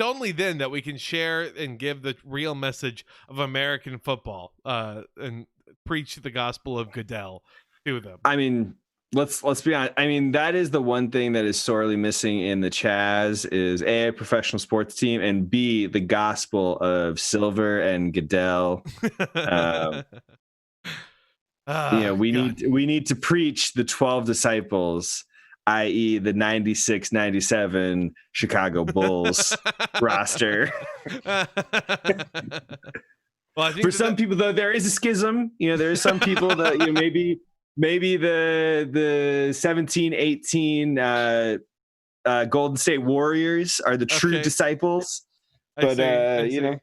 only then that we can share and give the real message of American football and preach the gospel of Goodell to them. I mean, let's be honest. I mean, that is the one thing that is sorely missing in the Chaz is A, professional sports team, and B, the gospel of Silver and Goodell. We need to preach the 12 disciples, i.e. the 96-97 Chicago Bulls roster. Well, I think for some people, though, there is a schism. There are some people that maybe the 17-18 Golden State Warriors are the true disciples. But I see.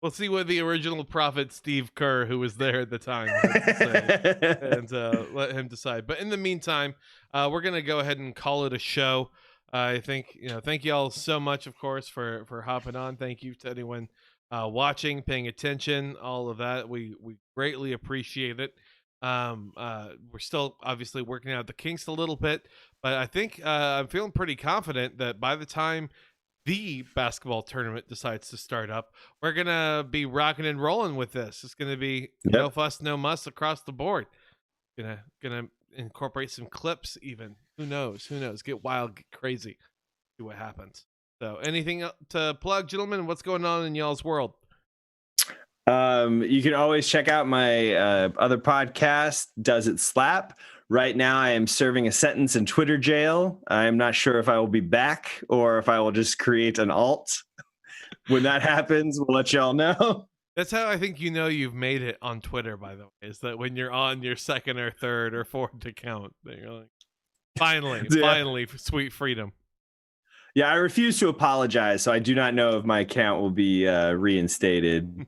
We'll see what the original prophet Steve Kerr, who was there at the time, had to say, and let him decide. But in the meantime, we're gonna go ahead and call it a show. I think thank you all so much, of course, for hopping on. Thank you to anyone watching, paying attention, all of that. We greatly appreciate it. We're still obviously working out the kinks a little bit, but I think I'm feeling pretty confident that by the time the basketball tournament decides to start up, we're gonna be rocking and rolling with this. It's gonna be no fuss, no muss across the board. Gonna incorporate some clips even. Who knows? Get wild, get crazy, see what happens. So anything to plug, gentlemen? What's going on in y'all's world? You can always check out my other podcast, Does It Slap? Right now, I am serving a sentence in Twitter jail. I'm not sure if I will be back or if I will just create an alt. When that happens, we'll let y'all know. That's how I think you've made it on Twitter, by the way, is that when you're on your second or third or fourth account, then you're like, finally, sweet freedom. Yeah, I refuse to apologize, so I do not know if my account will be reinstated.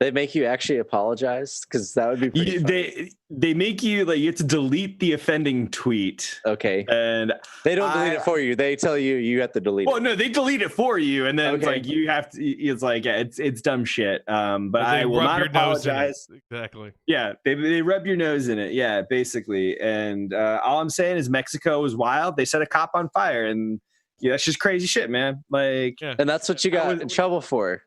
They make you actually apologize? Because that would be pretty they make you like you have to delete the offending tweet. Okay. And they don't delete it for you. They tell you have to delete it. Well, no, they delete it for you, and then it's like you have to. It's like it's dumb shit. But I will not apologize. Exactly. Yeah, they rub your nose in it. Yeah, basically. And all I'm saying is Mexico was wild. They set a cop on fire, and that's just crazy shit, man. Like, and that's what you got in trouble for.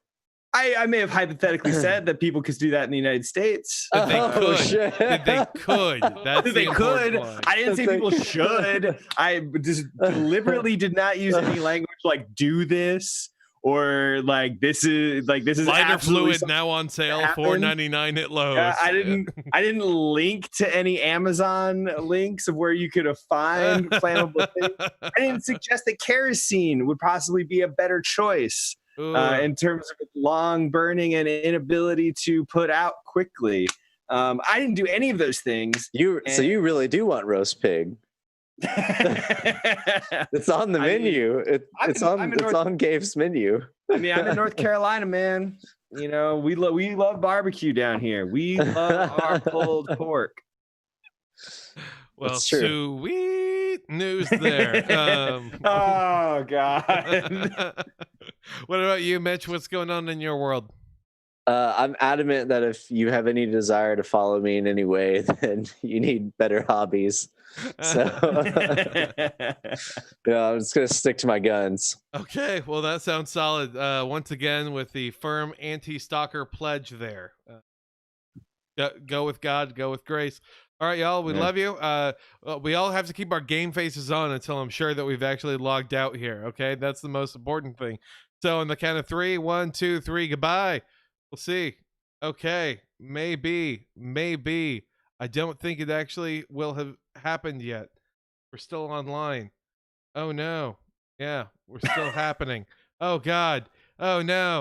I may have hypothetically said that people could do that in the United States. That they could. Shit. That they could. That's That they could. I didn't say people should. I just deliberately did not use any language like "do this" or like this is lighter fluid now on sale, $4.99 at Lowe's. I didn't link to any Amazon links of where you could find flammable things. I didn't suggest that kerosene would possibly be a better choice. In terms of long burning and inability to put out quickly. I didn't do any of those things. So you really do want roast pig. It's on the menu. It's on Gabe's menu. I mean, I'm in North Carolina, man. You know, we love barbecue down here. We love our pulled pork. Well, sweet news there. Oh, God. What about you, Mitch? What's going on in your world? I'm adamant that if you have any desire to follow me in any way, then you need better hobbies. So I'm just going to stick to my guns. Okay, well, that sounds solid. Once again, with the firm anti-stalker pledge there. Go with God, go with grace. All right, y'all, we love you. We all have to keep our game faces on until I'm sure that we've actually logged out here, okay? That's the most important thing. So on the count of 3, 1, 2, 3, goodbye. We'll see. Okay, maybe. I don't think it actually will have happened yet. We're still online. Oh, no. Yeah, we're still happening. Oh, God. Oh, no.